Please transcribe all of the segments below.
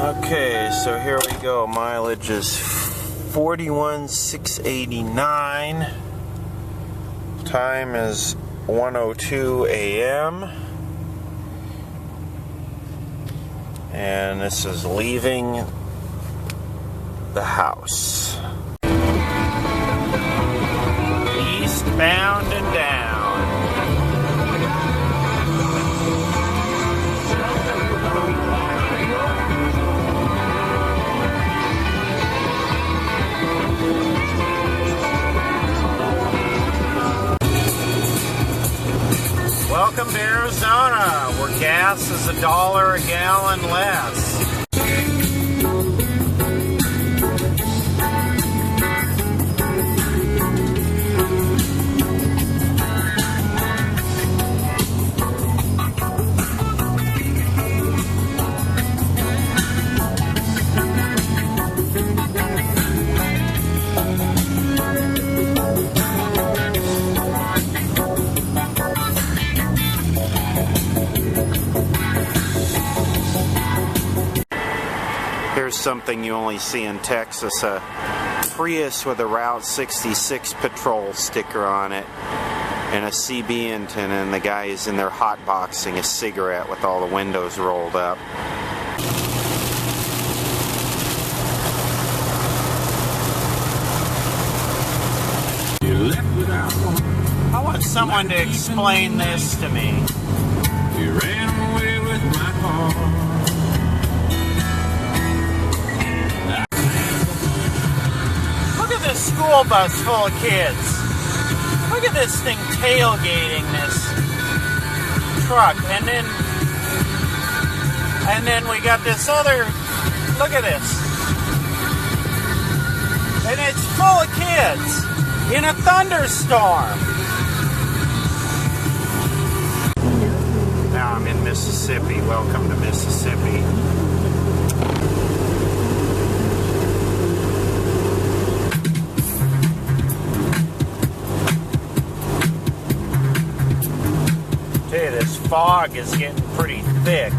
Okay, so here we go. Mileage is 41,689. Time is 1:02 a.m. And this is leaving the house. Eastbound and down. Welcome to Arizona, where gas is $1 a gallon less. Here's something you only see in Texas, a Prius with a Route 66 patrol sticker on it and a CB engine, and the guy is in there hotboxing a cigarette with all the windows rolled up. I want someone to explain this to me. You ran away with my car. This school bus full of kids. Look at this thing tailgating this truck, and then we got this other. Look at this, and it's full of kids in a thunderstorm. Now I'm in Mississippi. Welcome to Mississippi. This fog is getting pretty thick.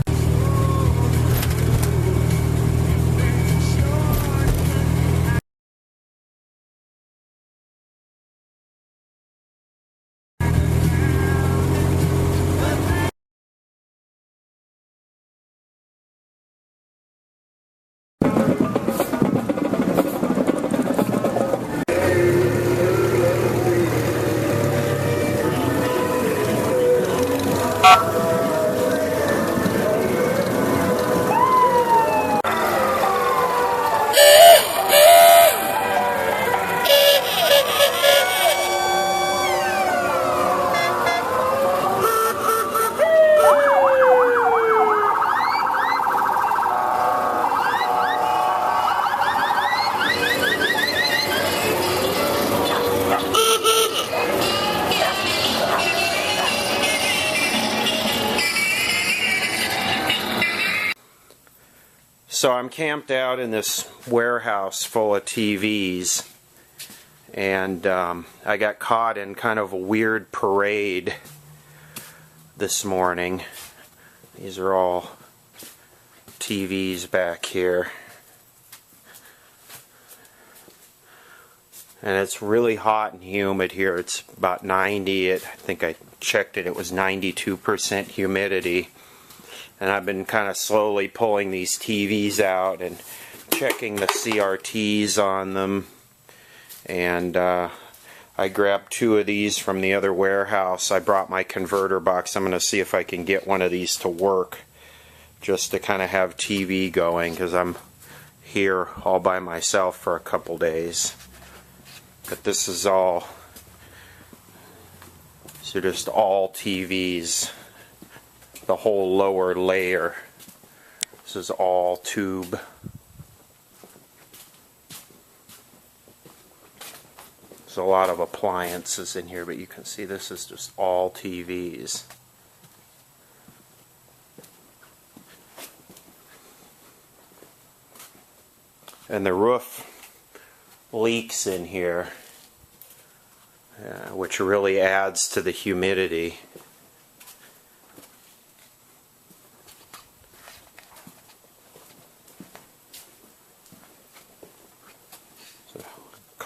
So I'm camped out in this warehouse full of TVs, and I got caught in kind of a weird parade this morning. These are all TVs back here. And it's really hot and humid here. It's about 90. I think I checked it. It was 92% humidity. And I've been kind of slowly pulling these TVs out and checking the CRTs on them. And I grabbed 2 of these from the other warehouse. I brought my converter box. I'm going to see if I can get one of these to work, just to kind of have TV going, because I'm here all by myself for a couple days. But this is all, so just all TVs. The whole lower layer. This is all tube. There's a lot of appliances in here, but you can see this is just all TVs. And the roof leaks in here, which really adds to the humidity.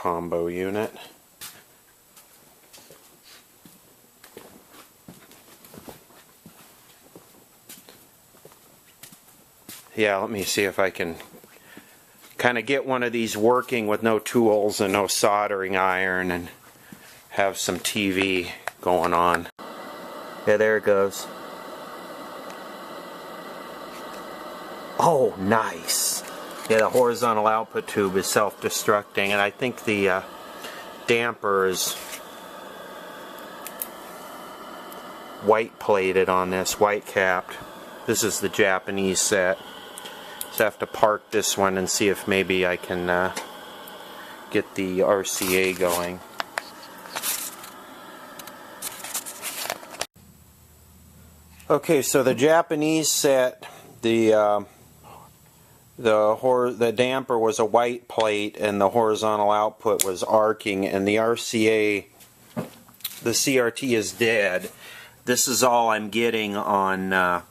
combo unit. Yeah, let me see if I can kind of get one of these working with no tools and no soldering iron and have some TV going on. Yeah, there it goes. Oh, nice. Yeah, the horizontal output tube is self-destructing, and I think the damper is white plated on this, white capped. This is the Japanese set. So I have to park this one and see if maybe I can get the RCA going. Okay, so the Japanese set, the damper was a white plate and the horizontal output was arcing, and the RCA, the CRT is dead. This is all I'm getting on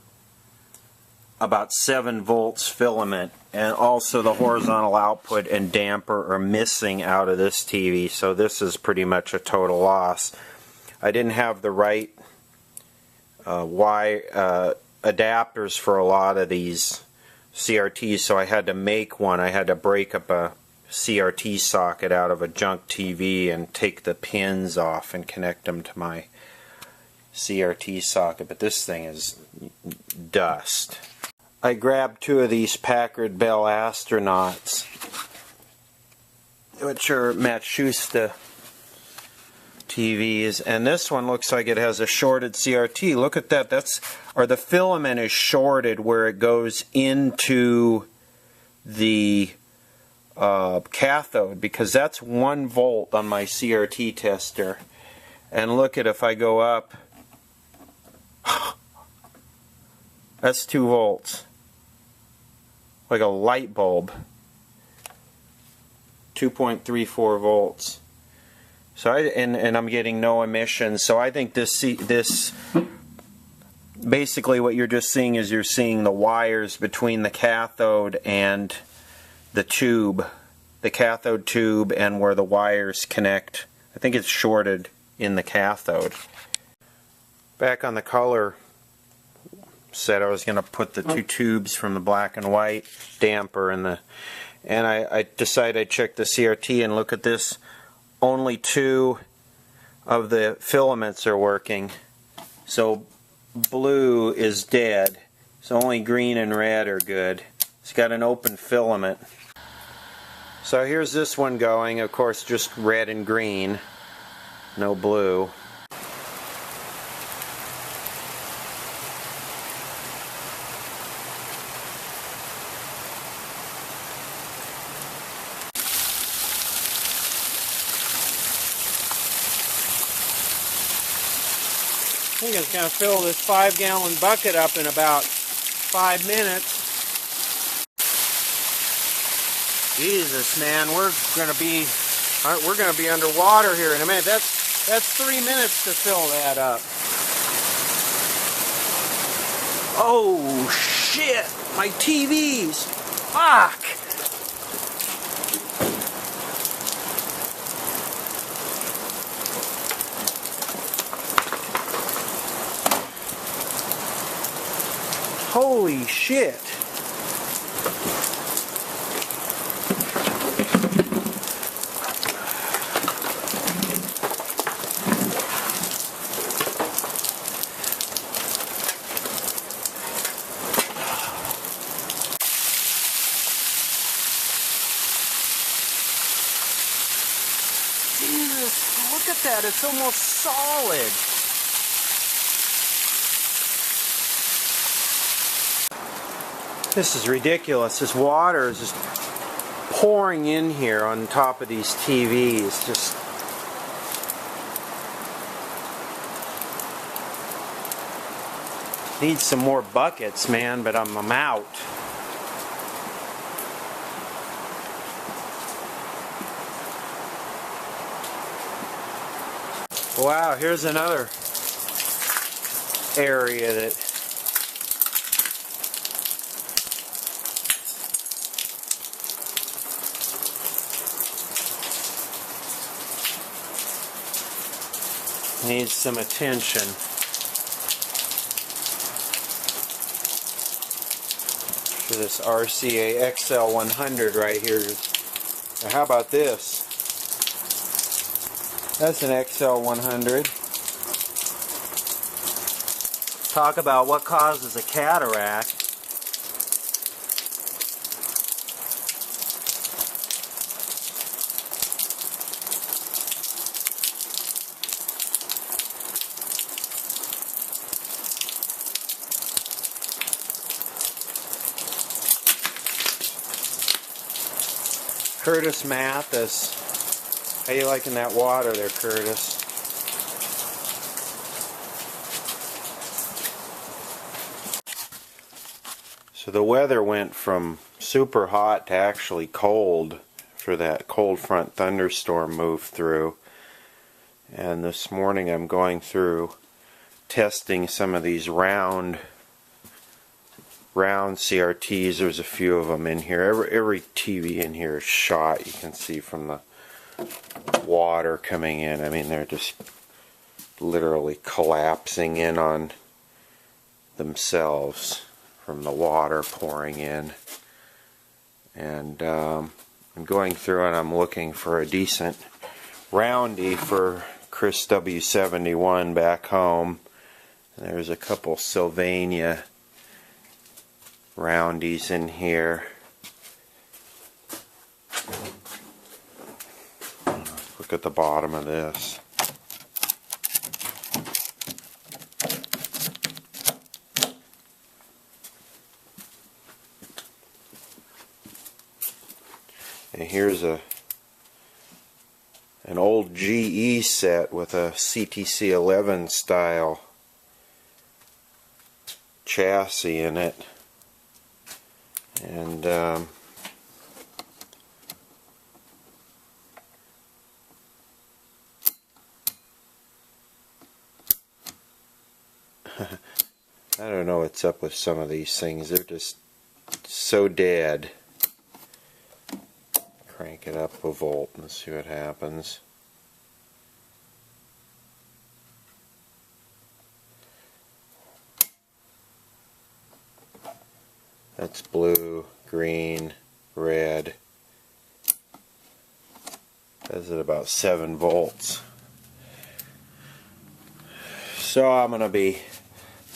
about 7 volts filament, and also the horizontal output and damper are missing out of this TV, so this is pretty much a total loss. I didn't have the right adapters for a lot of these CRTs, so I had to make one. I had to break up a CRT socket out of a junk TV and take the pins off and connect them to my CRT socket, but this thing is dust. I grabbed 2 of these Packard Bell Astronauts, which are Matsushita TVs, and this one looks like it has a shorted CRT. Look at that. The filament is shorted where it goes into the cathode, because that's 1 volt on my CRT tester. And look at, if I go up, that's 2 volts. Like a light bulb. 2.34 volts. So and I'm getting no emissions. So I think this basically what you're just seeing is you're seeing the wires between the cathode and the tube, the cathode tube, and where the wires connect. I think it's shorted in the cathode. Back on the color set, I was going to put the 2 tubes from the black and white damper in the, and I decided I'd check the CRT and look at this. Only 2 of the filaments are working, so blue is dead, so only green and red are good. It's got an open filament. So here's this one going, of course just red and green, no blue. I think it's going to fill this 5-gallon bucket up in about 5 minutes. Jesus, man, we're going to be underwater here in a minute. That's 3 minutes to fill that up. Oh shit! My TVs! Fuck! Holy shit. Jesus, look at that. It's almost solid. This is ridiculous. This water is just pouring in here on top of these TVs. Just need some more buckets, man, but I'm out. Wow, here's another area that needs some attention. For this RCA XL100 right here. Now how about this? That's an XL100. Talk about what causes a cataract. Curtis Mathis. How you liking that water there, Curtis? So the weather went from super hot to actually cold for that cold front thunderstorm moved through. And this morning I'm going through testing some of these round CRTs. There's a few of them in here. Every TV in here is shot. You can see from the water coming in. I mean, they're just literally collapsing in on themselves from the water pouring in. And I'm going through and I'm looking for a decent roundy for Chris W71 back home. And there's a couple Sylvania roundies in here. Look at the bottom of this. And here's an old GE set with a CTC 11 style chassis in it. And I don't know what's up with some of these things. They're just so dead. Crank it up a volt and see what happens. That's blue, green, red. That's at about 7 volts. So I'm going to be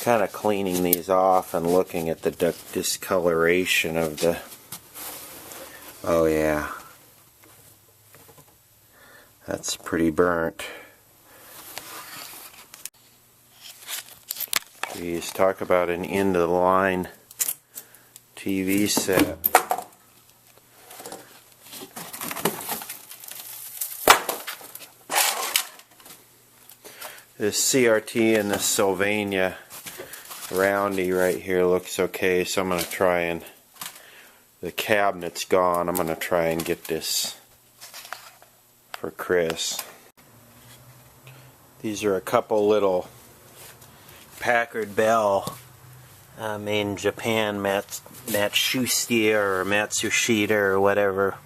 kind of cleaning these off and looking at the discoloration of the... Oh yeah. That's pretty burnt. Geez, talk about an end-of-the-line TV set. This CRT and this Sylvania roundy right here looks okay, so I'm going to try and... The cabinet's gone. I'm going to try and get this for Chris. These are a couple little Packard Bell made in Japan, Matsushita or Matsushita or whatever,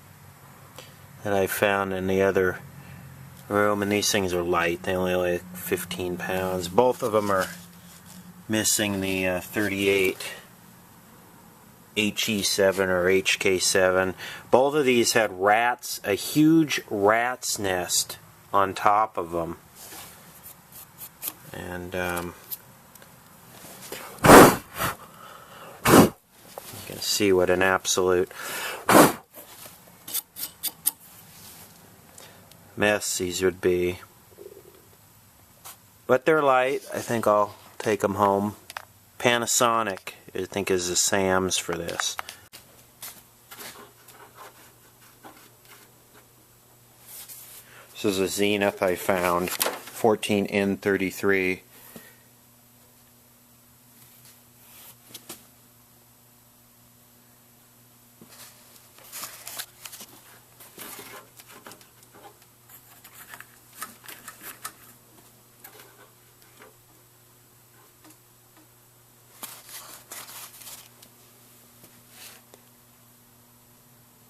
that I found in the other room. And these things are light. They only weigh 15 pounds. Both of them are missing the 38 HE7 or HK7. Both of these had rats, a huge rat's nest on top of them. And you can see what an absolute mess these would be. But they're light. I think I'll take them home. Panasonic, I think, is the Sam's for this. This is a Zenith I found, 14N33.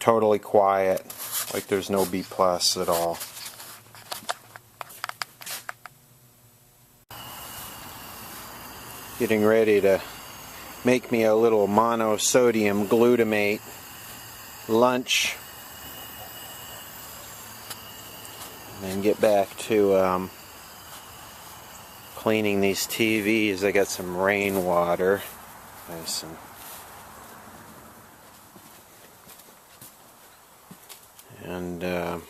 Totally quiet, like there's no B+ at all. Getting ready to make me a little monosodium glutamate lunch. And then get back to cleaning these TVs. I got some rainwater. There's some. And I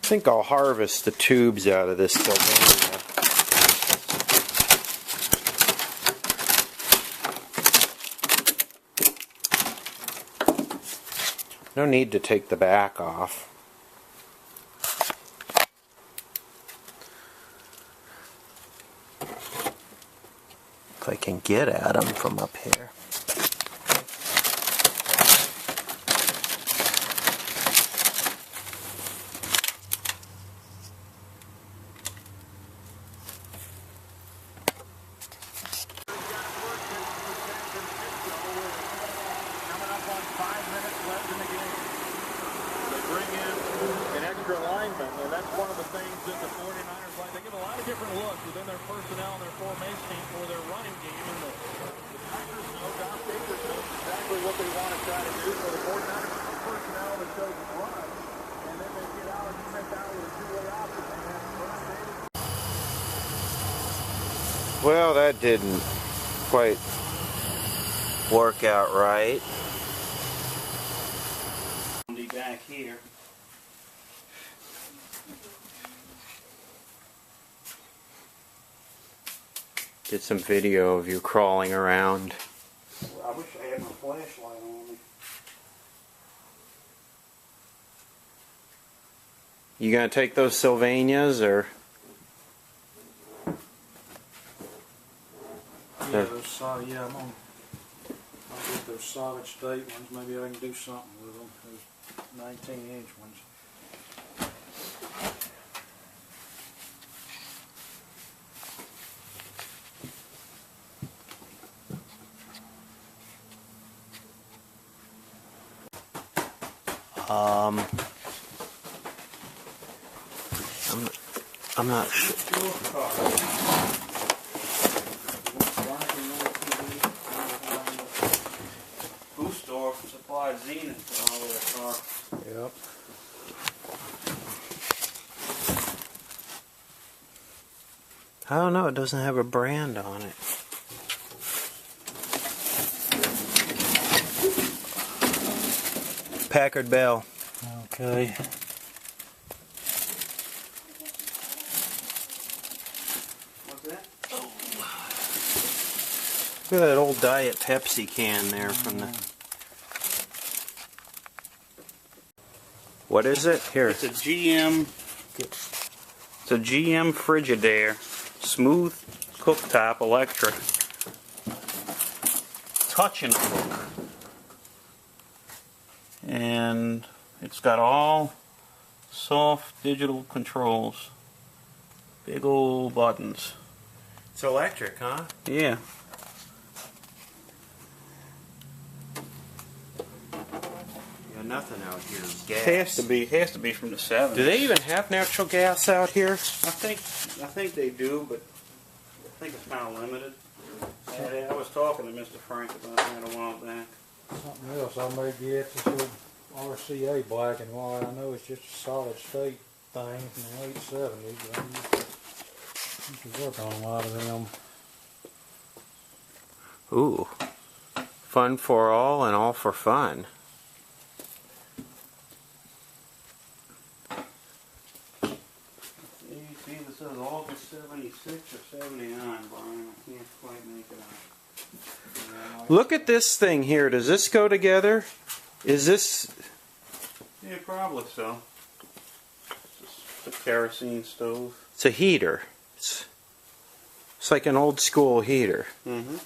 think I'll harvest the tubes out of this Sylvania. No need to take the back off. If I can get at them from up here. And that's one of the things that the 49ers like. They get a lot of different looks within their personnel and their formation for their running game. And the Packers know, Don Baker knows exactly what they want to try to do. So the 49ers have personnel that shows the run. And then they get out and Smith out with a two-way option. They have Vernon Davis. Well, that didn't quite work out right. Back here. Get some video of you crawling around. I wish I had my flashlight on me. You gonna take those Sylvanias or? Yeah, those yeah, I'll get those solid state ones. Maybe I can do something with them. Those 19-inch ones. I'm not sure. Food store supplied Zenith for all their car. Yep. I don't know. It doesn't have a brand on it. Packard Bell. Okay. What's that? Look at that old Diet Pepsi can there from the... What is it? Here. It's a GM Frigidaire smooth cooktop electric touch and cook, and it's got all soft digital controls, big old buttons. It's electric, huh? Yeah. Yeah, nothing out here is gas. Has to be from the 70s. Do they even have natural gas out here? I think they do, but I think it's kind of limited. I was talking to Mr. Frank about that a while back. Something else I may get this little RCA black and white. I know it's just a solid state thing from the late 70s, but you can work on a lot of them. Ooh. Fun for all and all for fun. See, this says August 76 or 79, Brian. I can't quite make it out. Look at this thing here. Does this go together? Is this... Yeah, probably so. It's a kerosene stove. It's a heater. It's like an old school heater. Mm-hmm.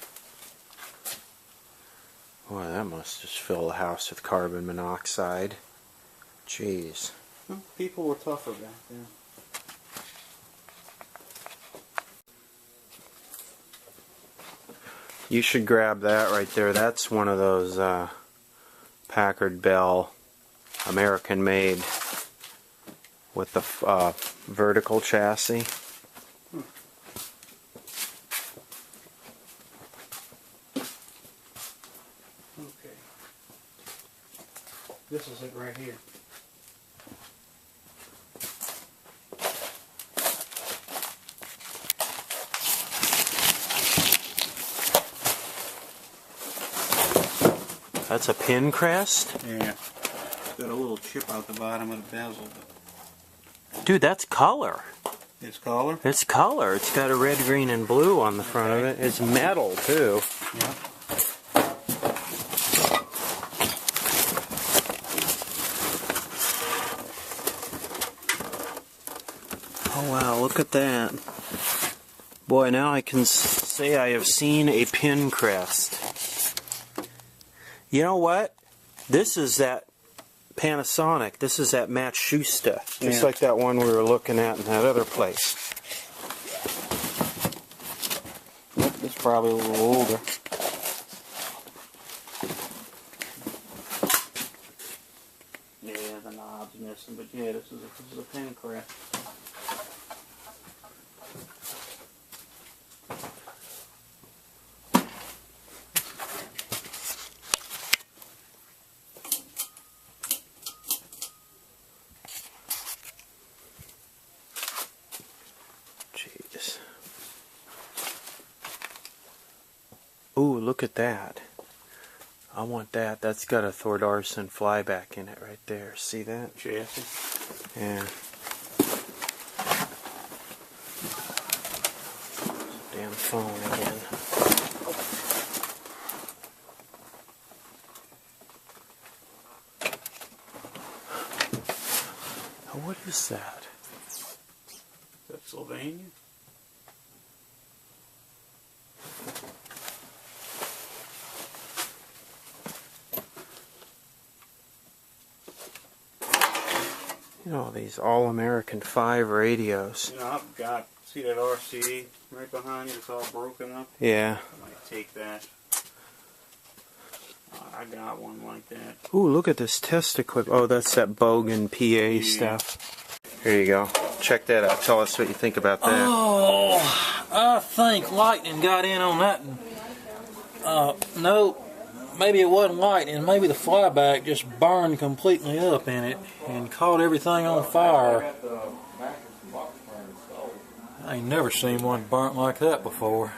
Boy, that must just fill the house with carbon monoxide. Jeez. Well, people were tougher back then. You should grab that right there. That's one of those Packard Bell American made with the vertical chassis. This is it right here. That's a pin crest? Yeah. It's got a little chip out the bottom of the bezel. Dude, that's color. It's color? It's color. It's got a red, green, and blue on the front of it. It's metal, too. Yeah. Oh, wow, look at that. Boy, now I can say I have seen a pin crest. You know what? This is that Panasonic. This is that Matsushita. Just like that one we were looking at in that other place. It's probably a little older. Yeah, the knob's missing, but yeah, this is a pin crest. Jeez. Ooh, look at that. I want that. That's got a Thordarson flyback in it right there. See that? Chassis. Yeah. Damn phone again. Oh, what is that? That's Sylvania. You know, these All-American 5 radios. You know, I've got, see that RCE right behind you? It's all broken up. Yeah. I might take that. I got one like that. Ooh, look at this test equipment. Oh, that's that Bogan PA stuff. Here you go. Check that out. Tell us what you think about that. Oh, I think lightning got in on that. No, maybe it wasn't lightning. Maybe the flyback just burned completely up in it and caught everything on fire. I ain't never seen one burnt like that before.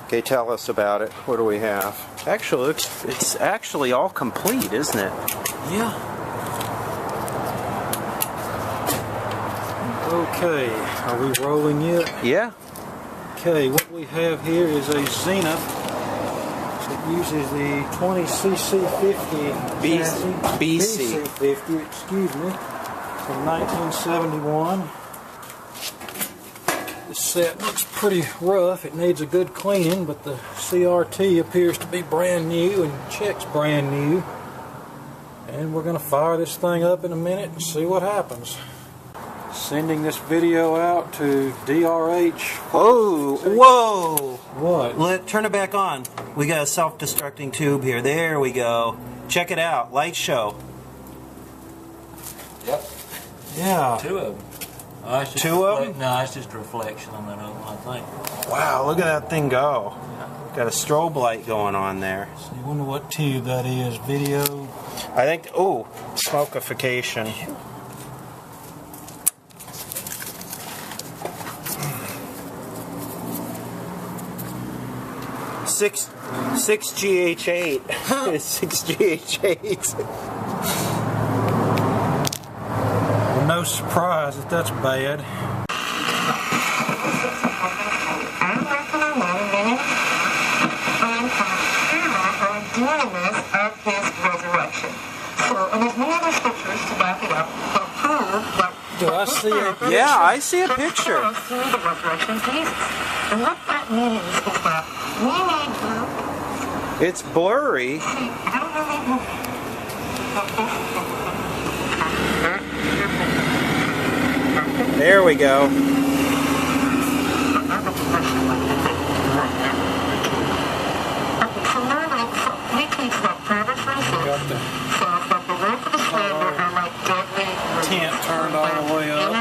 Okay, tell us about it. What do we have? Actually, it's actually all complete, isn't it? Yeah. Okay, are we rolling yet? Yeah. Okay, what we have here is a Zenith. It uses the 20cc50 BC50, excuse me, from 1971. This set looks pretty rough. It needs a good cleaning, but the CRT appears to be brand new and checks brand new. And we're going to fire this thing up in a minute and see what happens. Sending this video out to DRH. Whoa! Whoa! What? Turn it back on. We got a self-destructing tube here. There we go. Check it out. Light show. Yep. Yeah. Two of them. Oh, it's just Two of them? No, it's just a reflection on that other one, I think. Wow, look at that thing go. Got a strobe light going on there. So you wonder what tube that is. Video. I think, ooh, smokeification. Six GH8. 6GH8. Well, no surprise that that's bad. Of his resurrection. So, and there's many other scriptures to back it up to prove that. Do I see a picture? Yeah, I see a picture. Through the resurrection of Jesus. And what that means is that we need to. It's blurry. I don't really know. There we go. Tent turned all the way up.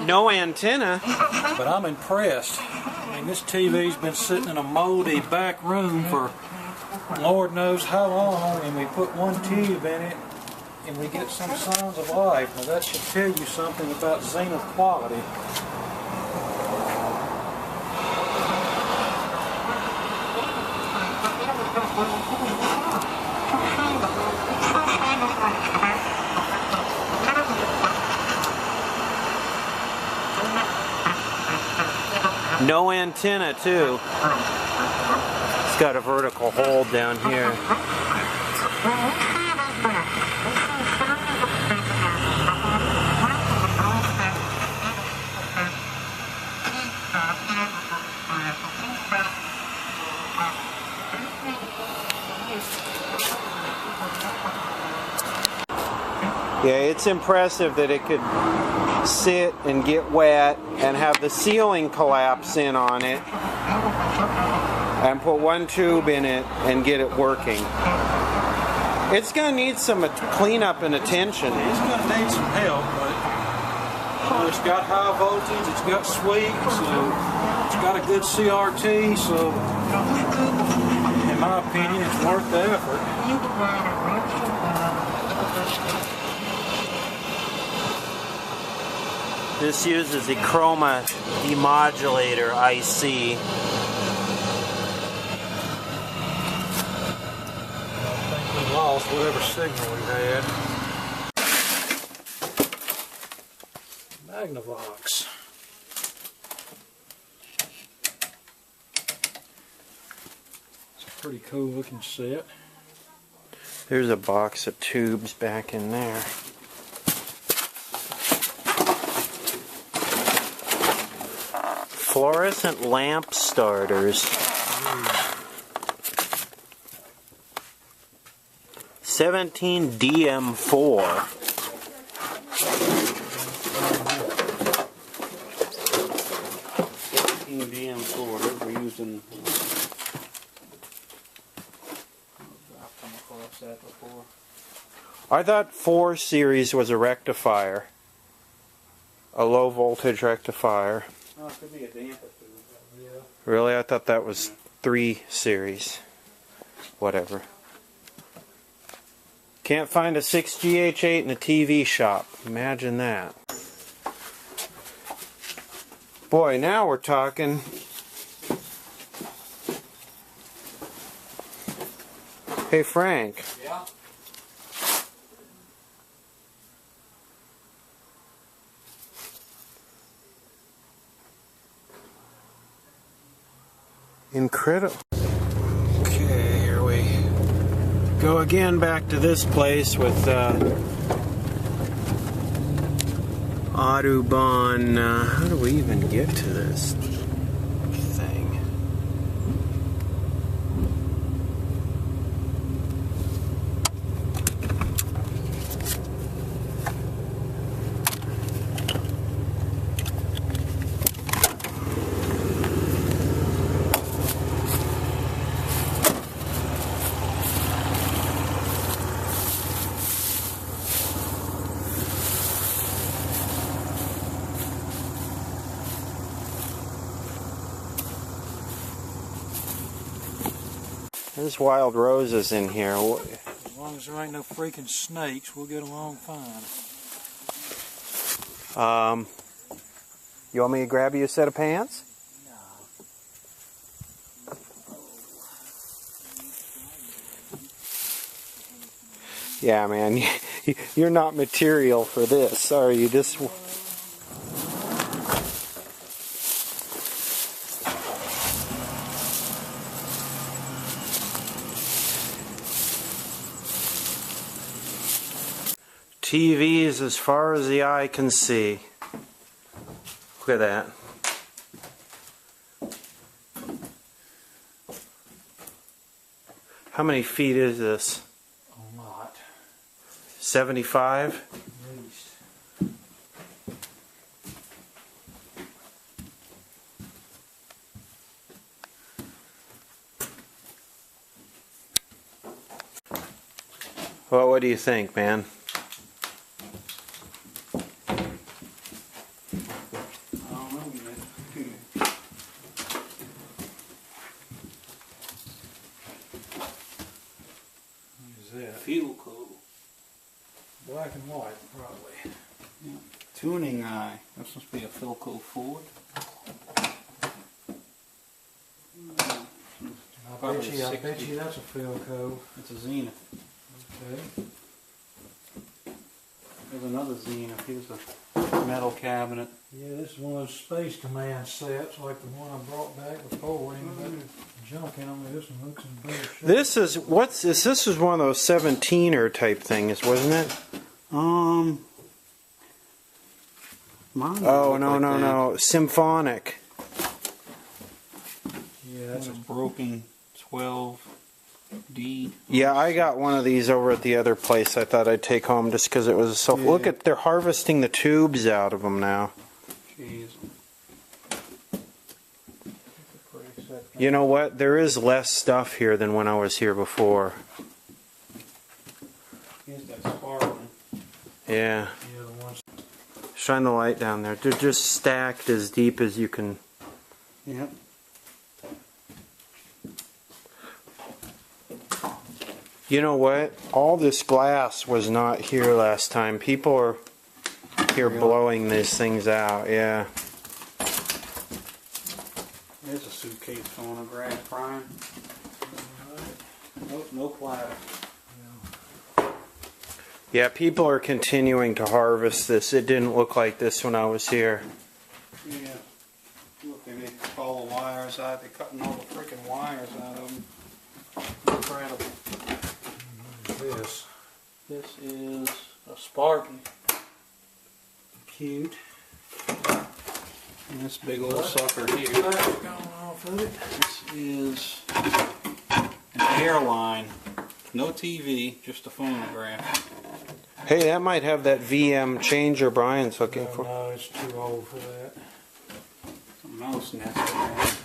No antenna. But I'm impressed. I mean, And this TV's been sitting in a moldy back room for Lord knows how long, and we put one tube in it and we get some signs of life. Now that should tell you something about zenith quality. No antenna too. It's got a vertical hold down here. Yeah, it's impressive that it could sit and get wet and have the ceiling collapse in on it and put one tube in it and get it working. It's going to need some cleanup and attention. It's going to need some help, but it's got high voltage, it's got sweep, so it's got a good CRT, so in my opinion it's worth the effort. This uses a chroma demodulator IC. I think we lost whatever signal we had. Magnavox. It's a pretty cool looking set. There's a box of tubes back in there. Fluorescent lamp starters. 17 DM4. DM4 that we're using. I've come across that before. I thought 4 series was a rectifier. A low voltage rectifier. Oh, it could be a damper too. Yeah. Really? I thought that was 3 series. Whatever. Can't find a 6GH8 in a TV shop. Imagine that. Boy, now we're talking. Hey, Frank. Yeah. Incredible. Okay, here we go again back to this place with Audubon. How do we even get to this thing? There's wild roses in here. As long as there ain't no freaking snakes, we'll get along fine. You want me to grab you a set of pants? Yeah, man, you're not material for this, are you? This. TVs as far as the eye can see. Look at that. How many feet is this? A lot. 75? At least. Well, what do you think, man? that? Fuel cool. Black and white, probably. Yeah. Tuning eye. This must be a Philco Ford. I bet you that's a Philco. It's a Zenith. Okay. There's another Zenith. Here's a metal cabinet. Yeah, this is one of those Space Command sets like the one I brought back before. Ain't got junk in them. This one looks in better shape. This is what's this? This is one of those 17er type things, wasn't it? Mine Oh look no like no that. no, symphonic. Yeah, That's that's a broken 12D. Yeah, I got one of these over at the other place. I thought I'd take home just because it was a self. Yeah. Look at they're harvesting the tubes out of them now. Jeez. pretty set. You know what? There is less stuff here than when I was here before. Here's that sparkling. Yeah. Yeah, the ones. Shine the light down there. They're just stacked as deep as you can. Yep. You know what? All this glass was not here last time. People are here Really? blowing these things out. Yeah. There's a suitcase phonograph, Brian. Nope, no platter. Yeah, people are continuing to harvest this. It didn't look like this when I was here. Yeah. Look, they took all the wires out. They're cutting all the freaking wires out of them. Incredible. This. This is a Spartan. Cute. And this big old sucker here. That's going off of it. This is an airline. No TV, just a phonograph. Hey, that might have that VM changer Brian's looking No, for. no, it's too old for that. A mouse nest.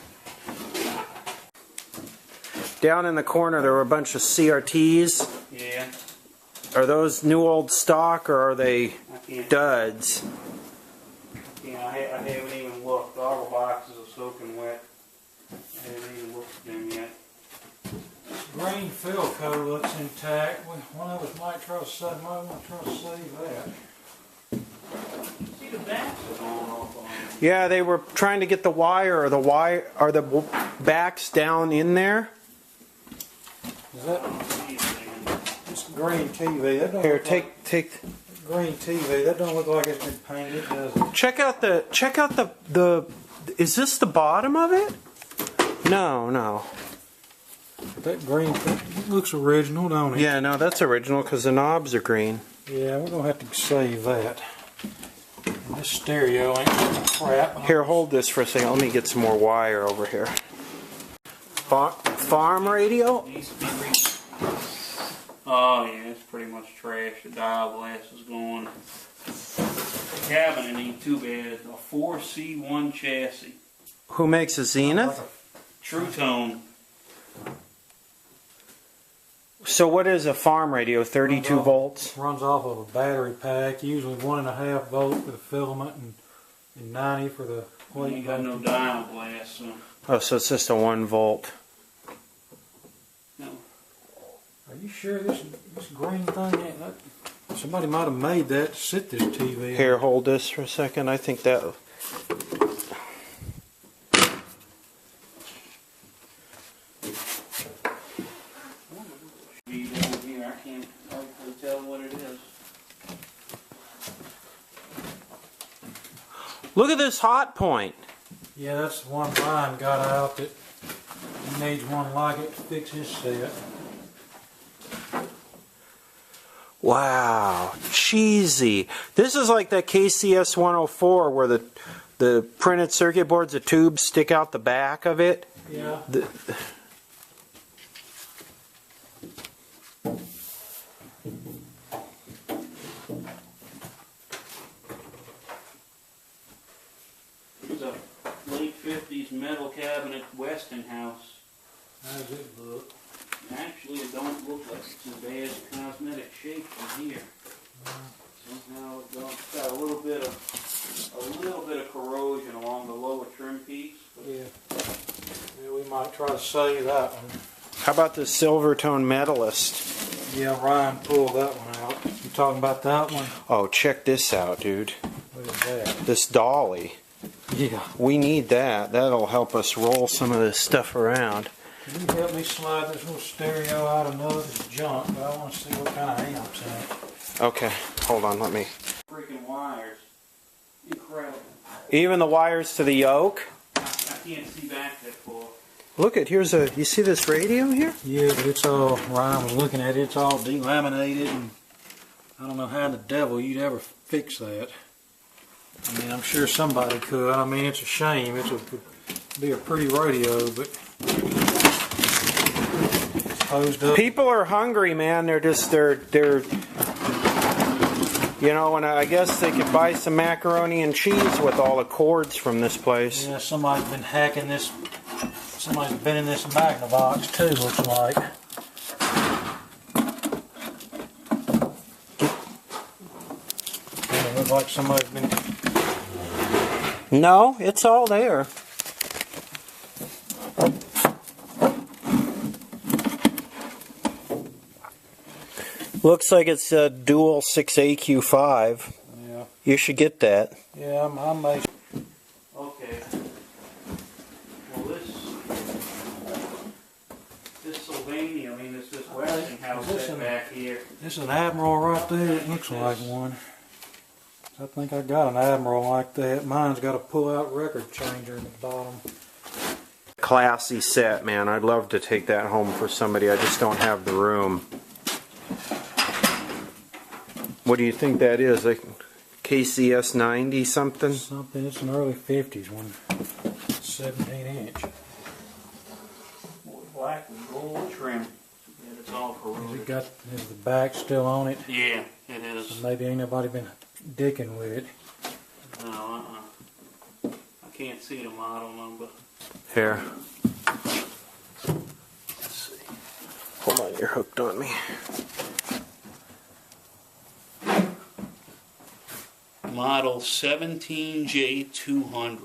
Down in the corner, there were a bunch of CRTs. Yeah. Are those new old stock or are they I can't. duds? Yeah, I haven't even looked. All the boxes are soaking wet. I haven't even looked at them yet. Green Philco looks intact. One of us might try to save. Might want to try to save that. See the backs are going off on them. Yeah, they were trying to get the wire. Are the backs down in there? Is that it's green TV? That don't Here, look like take. green TV. That don't look like it's been painted, does it? Check out the. Is this the bottom of it? No. That green it looks original, don't it? Yeah, no, that's original because the knobs are green. Yeah, we're gonna have to save that. And this stereo ain't crap. Here, hold this for a second. Let me get some more wire over here. Farm radio? Needs to be oh yeah, it's pretty much trash. The dial glass is going. The cabinet ain't too bad. A 4C1 chassis. Who makes a Zenith? True Tone. So what is a farm radio? 32 volts? Runs off of a battery pack, usually 1.5 volt for the filament and 90 for the We ain't got no dial glass, so Oh, so it's just a 1 volt. no. Are you sure this green thing ain't that? Somebody might have made that to sit this TV. Here, hold this for a second. I think that. Be down here. I can't hardly tell what it is. Look at this hot point. Yeah, that's the one Ryan got out that he needs one like it to fix his set. Wow, cheesy. This is like that KCS 104 where the printed circuit boards, the tubes stick out the back of it. Yeah. It's a late 50s metal cabinet Westinghouse. How does it look? Actually, it don't look like it's as bad as cosmetic shape from here. Somehow it's got a little bit of corrosion along the lower trim piece. But Yeah. Yeah, we might try to save that one. How about the Silvertone Medalist? Yeah, Ryan pulled that one out. You talking about that one? Oh, check this out, dude. What is that? This dolly. Yeah. We need that. That'll help us roll some of this stuff around. Can you help me slide this little stereo out of this junk? But I want to see what kind of amps in it. Okay, hold on, let me. Freaking wires. Incredible. Even the wires to the yoke? I can't see back that far. Look at, here's a, you see this radio here? Yeah, but it's all, Ryan was looking at it, it's all delaminated, and I don't know how the devil you'd ever fix that. I mean, I'm sure somebody could. I mean, it's a shame. It would be a pretty radio, but it's hosed up. People are hungry, man. They're just, they're you know, and I guess they could buy some macaroni and cheese with all the cords from this place. Yeah, somebody's been hacking this. Somebody's been in this Magnavox too, looks like. Yeah, it looks like somebody's been. No, it's all there. Looks like it's a dual 6AQ5. Yeah. You should get that. Yeah, I may. Okay. Well, this Sylvania, I mean, this Westinghouse Is this set an- back here. This is an Admiral right there. It looks like one. I think I got an Admiral like that. Mine's got a pull-out record changer in the bottom. Classy set, man. I'd love to take that home for somebody. I just don't have the room. What do you think that is? Like KCS 90 something? Something. It's an early 50s one. 17-inch. Black with gold trim. Yeah, it's all corroded. Is the back still on it? Yeah, it is. Maybe ain't nobody been dicking with it. No, I can't see the model number. Here. Let's see. Hold on, you're hooked on me. Model 17J200.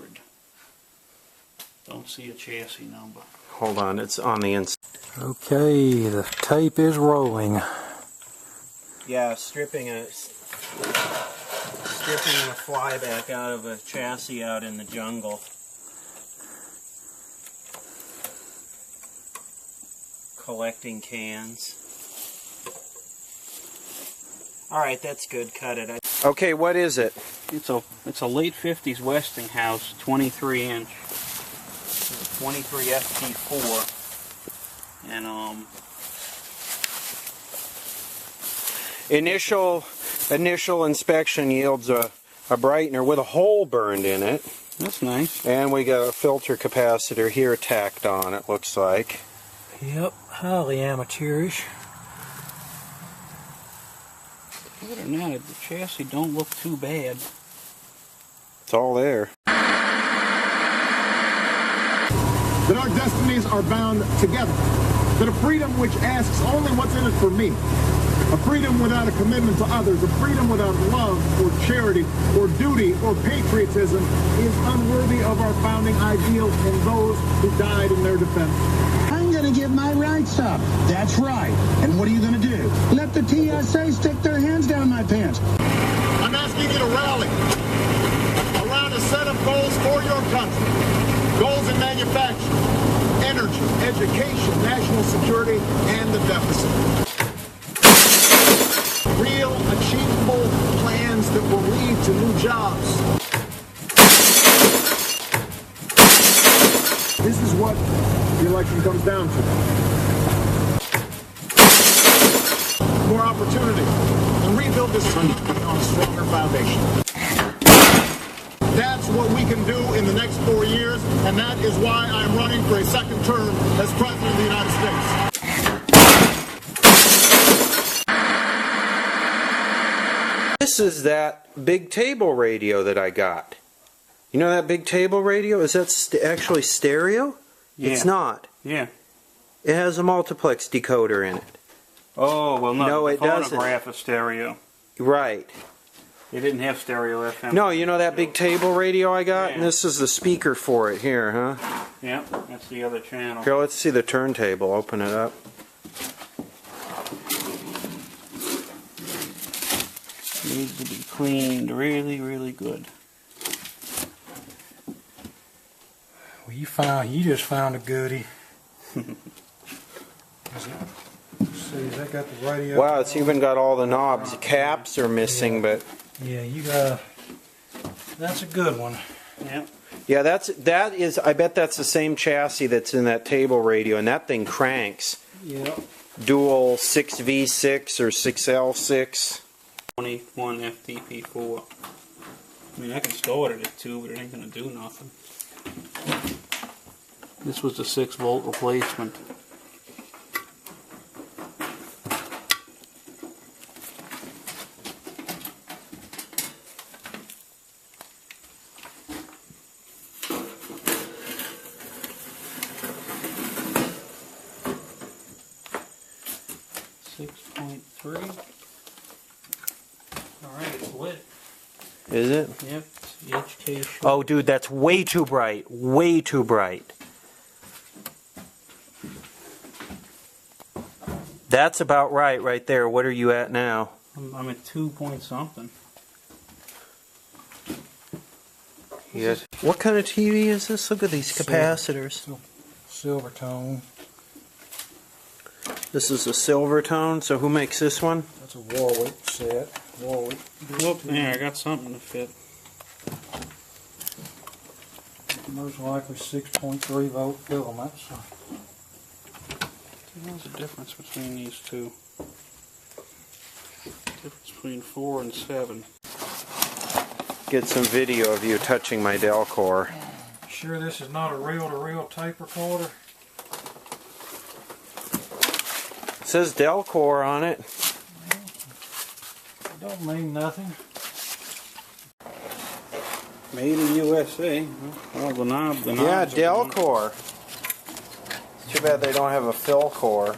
Don't see a chassis number. Hold on, it's on the inside. Okay, the tape is rolling. Yeah, stripping a flyback out of a chassis out in the jungle. Collecting cans. All right, that's good. Cut it. Okay, what is it? It's a late 50s Westinghouse 23-inch, 23 FT4, and Initial inspection yields a brightener with a hole burned in it. that's nice. And we got a filter capacitor here tacked on, it looks like. Yep, highly amateurish. Other than that, the chassis don't look too bad. It's all there. That our destinies are bound together. That a freedom which asks only what's in it for me. A freedom without a commitment to others. A freedom without love or charity or duty or patriotism is unworthy of our founding ideals and those who died in their defense. I'm going to give my rights up. That's right. And what are you going to do? Let the TSA stick their hands down my pants. I'm asking you to rally around a set of goals for your country. Goals in manufacturing, energy, education, national security, and the deficit. Real, achievable plans that will lead to new jobs. This is what the election comes down to. More opportunity and rebuild this country on a stronger foundation. That's what we can do in the next 4 years, and that is why I'm running for a second term as President of the United States. This is that big table radio that I got. You know that big table radio? Is that actually stereo? Yeah. It's not. Yeah. It has a multiplex decoder in it. Oh, well, no, No, the it doesn't. phonograph is stereo. Right. It didn't have stereo FM. No, you know that big table radio I got? And Yeah. this is the speaker for it here, huh? Yeah, that's the other channel. Here, let's see the turntable. Open it up. Needs to be cleaned really, really good. Well, you just found a goodie. See, has that got the radio? Wow, it's even got all the knobs. The caps are missing, but Yeah, you got. That's a good one. Yep. yeah, that is. I bet that's the same chassis that's in that table radio, and that thing cranks. Yep. Dual 6V6 or 6L6. 21 FTP4. I mean, I can start it at 2, but it ain't gonna do nothing. This was the 6-volt replacement. Alright, it's lit. Is it? Yep, it's HK short. Oh, dude, that's way too bright. Way too bright. That's about right there. What are you at now? I'm at 2 point something. Yes. What kind of TV is this? Look at these capacitors. Silver tone. This is a silver tone, so who makes this one? That's a Warwick set. Warwick. Whoop, there, I got something to fit. Most likely 6.3 volt filaments. What's the difference between these two? Difference between 4 and 7. Get some video of you touching my Delcor. Sure this is not a reel-to-reel tape recorder? It says Delcor on it. It don't mean nothing. Made in USA. Well, the knob, Yeah, Delcor. It's too bad they don't have a fill core.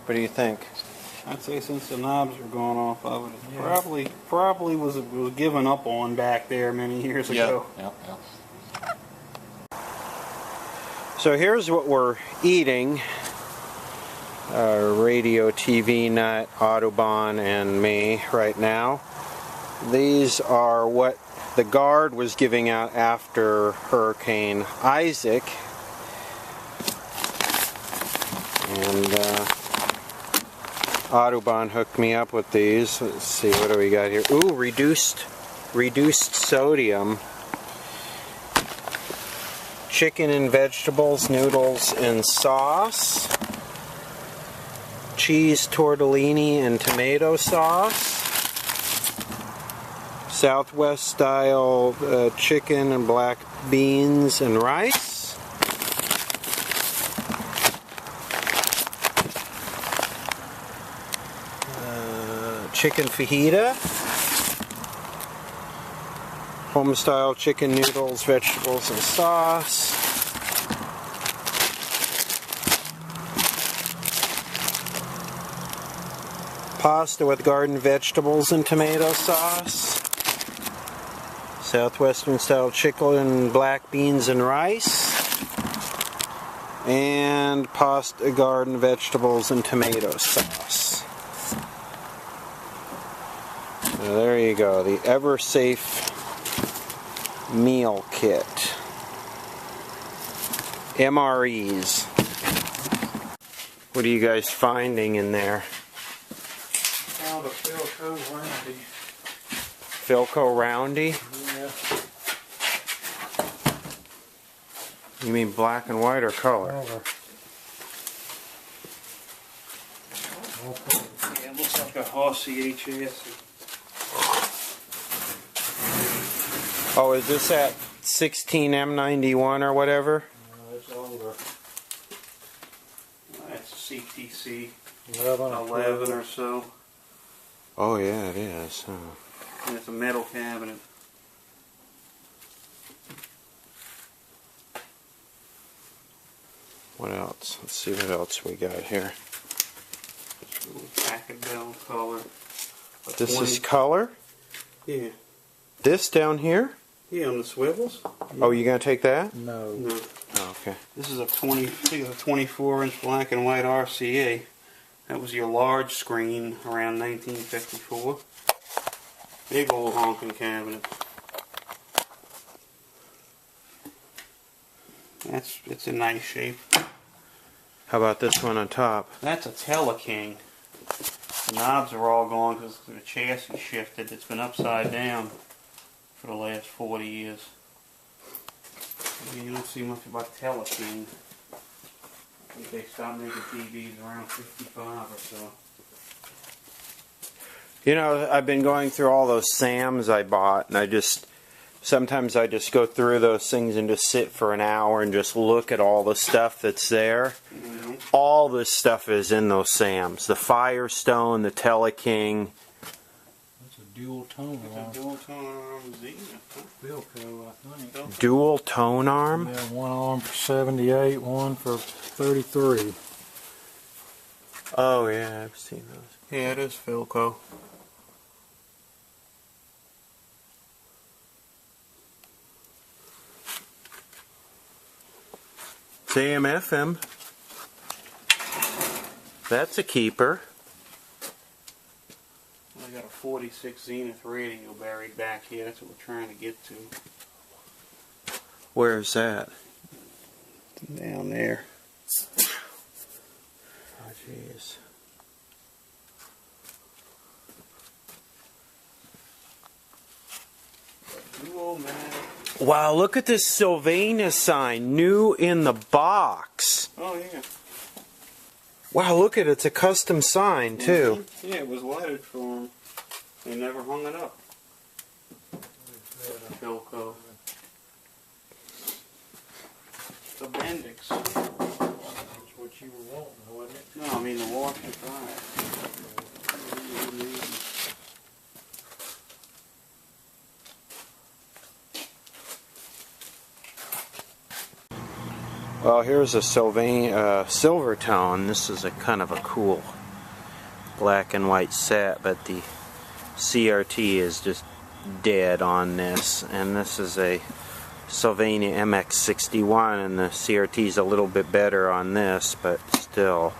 What do you think? I'd say since the knobs are gone off of it, it probably was given up on back there many years ago. Yep. So here's what we're eating. Radio, TV Nut, Autobahn, and me right now. These are what the Guard was giving out after Hurricane Isaac. And Autobahn hooked me up with these. Let's see, what do we got here? Ooh, reduced sodium. Chicken and vegetables, noodles and sauce. Cheese tortellini and tomato sauce. Southwest style chicken and black beans and rice. Chicken fajita. Home style chicken noodles, vegetables and sauce. Pasta with garden vegetables and tomato sauce. Southwestern style chicken and black beans and rice. And pasta, garden vegetables and tomato sauce. So there you go, the Ever Safe meal kit. MREs. What are you guys finding in there? Found a Philco Roundy. Philco Roundy? Yeah. You mean black and white or color? Color. Yeah, it looks like a Hossey HS. Oh, is this at 16M91 or whatever? No, it's older. That's CTC 11 or so. Oh yeah, it is. Huh. And it's a metal cabinet. What else? Let's see what else we got here. Packet bell color. This is color? Yeah. This down here? Yeah, on the swivels. Oh, you gonna take that? No. No. Okay. This is a 24-inch black and white RCA. That was your large screen around 1954. Big old honking cabinet. It's in nice shape. How about this one on top? That's a Teleking. The knobs are all gone because the chassis shifted. It's been upside down for the last 40 years. You don't see much about Teleking. I think they stopped making TVs around 55 or so. You know, I've been going through all those Sams I bought, and sometimes I just go through those things and just sit for an hour and just look at all the stuff that's there. Mm-hmm. All this stuff is in those Sams. The Firestone, the Teleking. That's a dual tone It's arm. a dual tone arm Zenith, huh? Philco, I think. Dual tone arm? Yeah, one arm for 78, one for 33. Oh, yeah, I've seen those. Yeah, it is Philco. It's AM FM. That's a keeper. I got a 46 Zenith radio buried back here. That's what we're trying to get to. Where's that? Down there. Oh, jeez. Wow, look at this Sylvania sign. New in the box. Oh, yeah. Wow, look at it. It's a custom sign, too. Yeah, it was lettered for them. They never hung it up. Philco. The Bendix. That's what you were wanting, wasn't it? No, I mean the washer dryer. Well, here's a silver tone. This is a kind of a cool black and white set, but the CRT is just dead on this. And this is a Sylvania MX61, and the CRT is a little bit better on this, but still,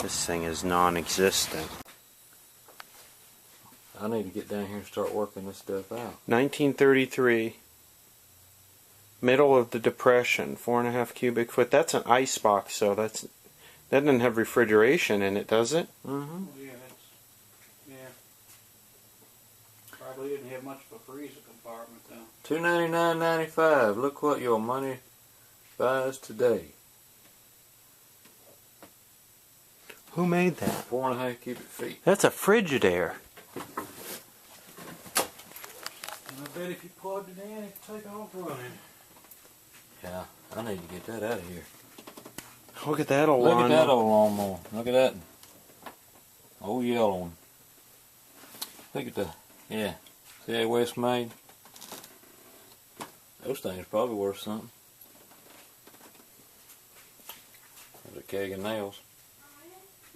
this thing is non-existent. I need to get down here and start working this stuff out. 1933. Middle of the Depression, 4.5 cubic foot. That's an ice box, so that doesn't have refrigeration in it, does it? Mm-hmm. Yeah. Probably didn't have much of a freezer compartment though. $299.95. Look what your money buys today. Who made that? 4.5 cubic feet. That's a Frigidaire. I bet if you plugged it in, it'd take off running. Yeah, I need to get that out of here. Look at that old Look lawnmower. at that old lawnmower. Look at that old yellow one. Look at yeah. See how West made? Those things probably worth something. There's a keg of nails.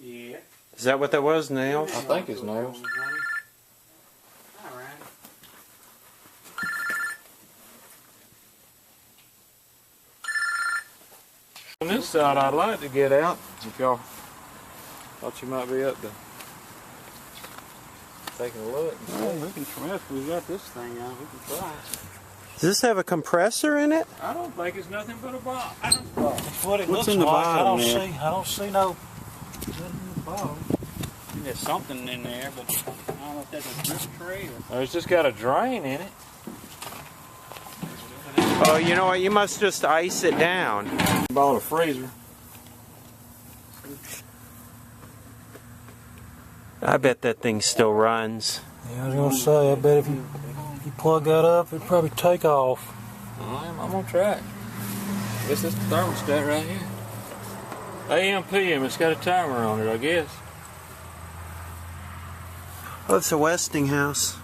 Yeah. Is that what that was, nails? I think it's nails. Alright. On this side, I'd like to get out. If y'all thought you might be up to taking a look. Well, we can try if we got this thing out. We can try. Does this have a compressor in it? I don't think it's nothing but a box. That's what it What's looks in the like. bottom there? I don't see no nothing in the bottom. There's something in there, but I don't know if that's a drip tray or. It's just got a drain in it. Oh, you know what? You must just ice it down. Bought a freezer. I bet that thing still runs. Yeah, I was gonna say, I bet if you plug that up, it'd probably take off. I'm gonna try it. Guess it's the thermostat right here. AM, PM, it's got a timer on it, I guess. Oh, it's a Westinghouse.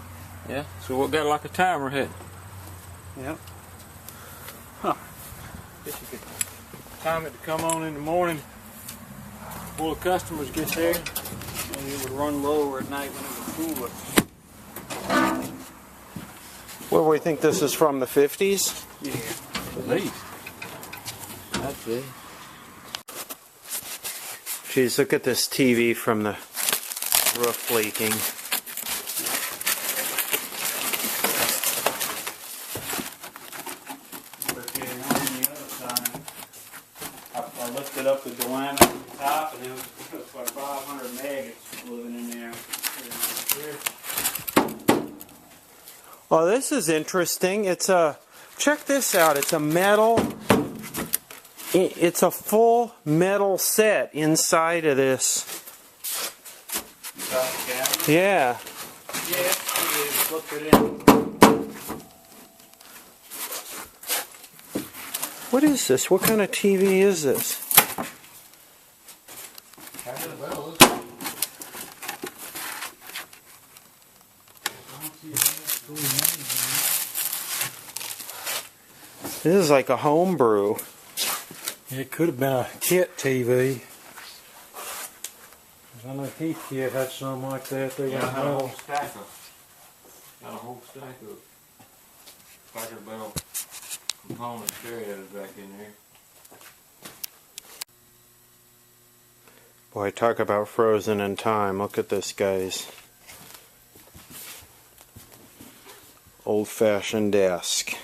Yeah, so we got like a timer head. Yep. Guess you could time it to come on in the morning before the customers get there. And it would run lower at night when it was cooler. What do we think this is from, the 50s? Yeah. At least. See? Geez, look at this TV from the roof leaking. Okay, one on the other side. I lifted up the dilemma at the top, and it was like 500 maggots living in there. Oh, this is interesting. It's a, check this out. It's a metal, it's a full metal set inside of this. Yeah. Yeah, look it in. What is this? What kind of TV is this? This is like a homebrew. It could have been a kit TV. I know Heath Kit had something like that. They got I had a whole metal. stack of Packer Bell components carriers back in there. Boy, talk about frozen in time. Look at this, guys. Old-fashioned desk.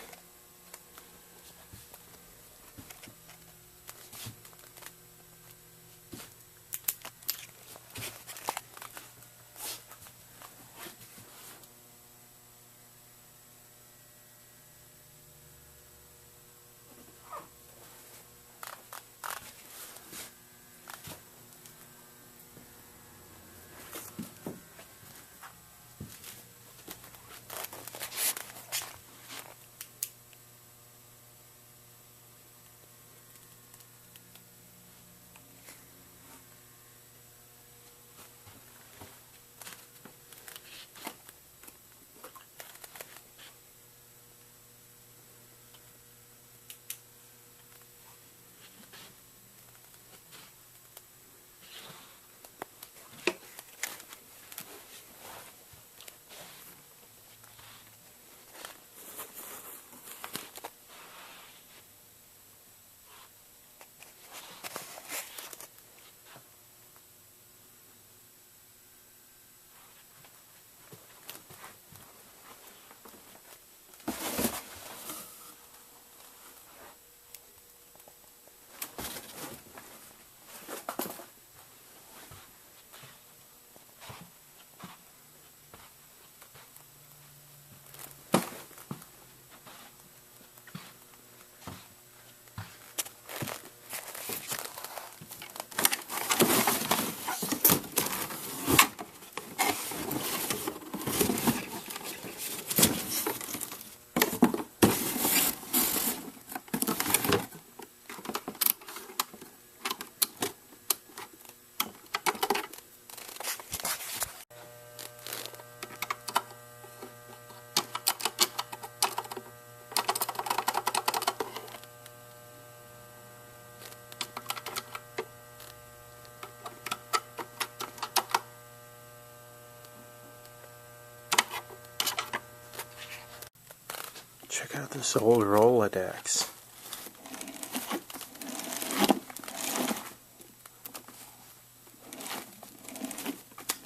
Check out this old Rolodex.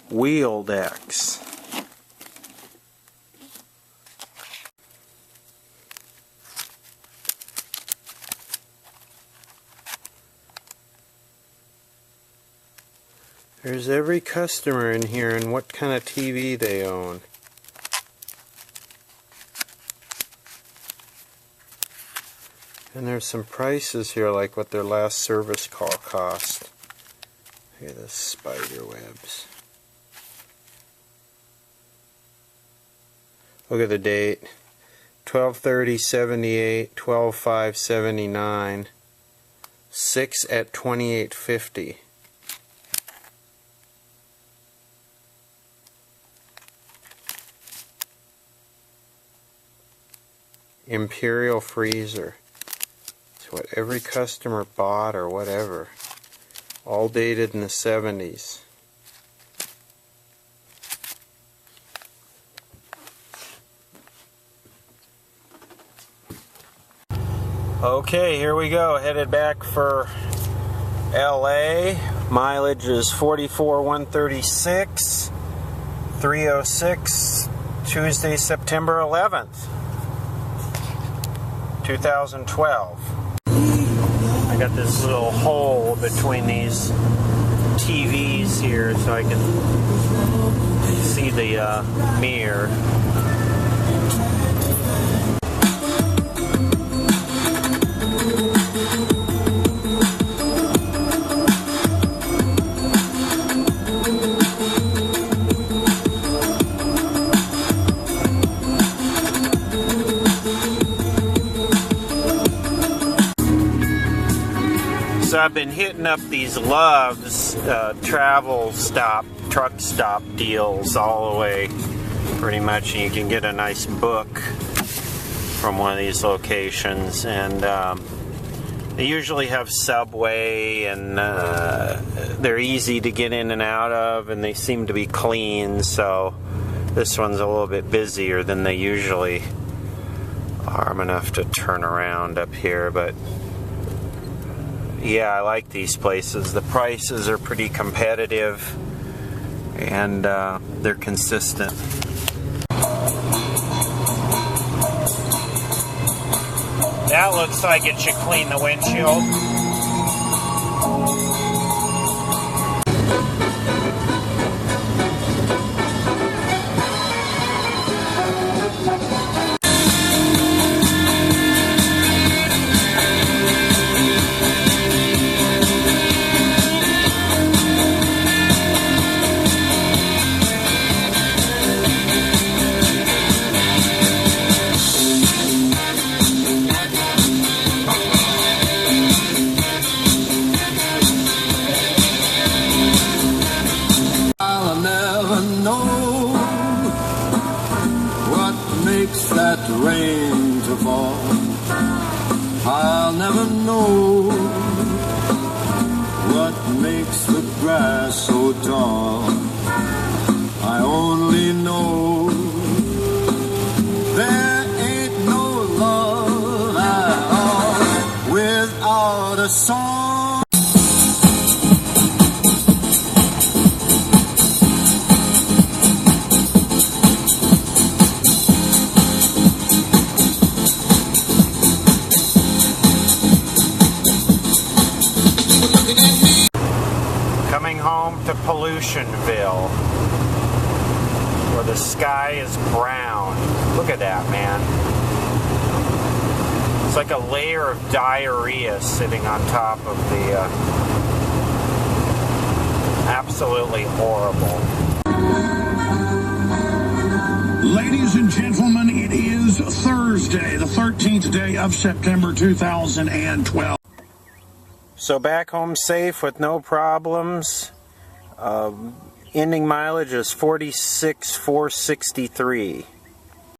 Wheeldex. There's every customer in here and what kind of TV they own. And there's some prices here, like what their last service call cost. Look at the spider webs. Look at the date. 12/30/78, 12/5/79. 6 at 28.50. Imperial freezer. It's what every customer bought or whatever. All dated in the 70s. Okay, here we go. Headed back for LA. Mileage is 44,136. 306. Tuesday, September 11th, 2012. I got this little hole between these TVs here so I can see the mirror. So I've been hitting up these Love's travel stop, truck stop deals all the way pretty much. You can get a nice book from one of these locations, and they usually have Subway, and they're easy to get in and out of, and they seem to be clean. So this one's a little bit busier than they usually are. I'm gonna have to turn around up here, but yeah, I like these places. The prices are pretty competitive, and they're consistent. That looks like it should clean the windshield. That rain to fall, I'll never know what makes the grass so tall. I only know there ain't no love at all without a song. Coming home to Pollutionville, where the sky is brown. Look at that, man. It's like a layer of diarrhea sitting on top of the... absolutely horrible. Ladies and gentlemen, it is Thursday, the 13th day of September 2012. So back home safe with no problems. Ending mileage is 46,463.